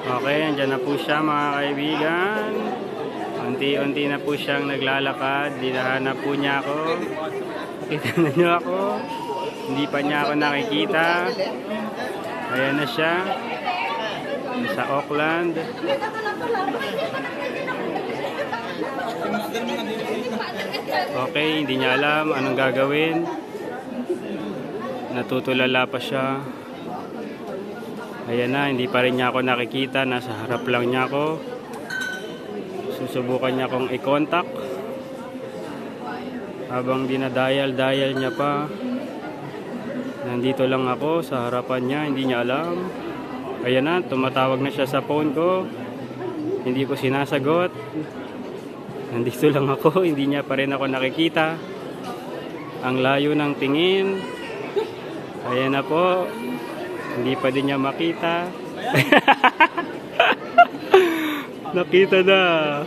Okay, andyan na po siya mga kaibigan. Unti-unti na po siyang naglalakad. Dinahanap po niya ako. Nakita na niyo ako. Hindi pa niya ako nakikita. Ayan na siya. Sa Auckland. Okay, hindi niya alam anong gagawin. Natutulala pa siya. Ayan na, hindi pa rin niya ako nakikita. Nasa harap lang niya ako. Susubukan niya akong i-contact. Habang dinadial-dial niya pa. Nandito lang ako sa harapan niya, hindi niya alam. Ayan na, tumatawag na siya sa phone ko. Hindi ko sinasagot. Nandito lang ako, hindi niya pa rin ako nakikita. Ang layo ng tingin. Ayan na po. Hindi pa din niya makita. Nakita na.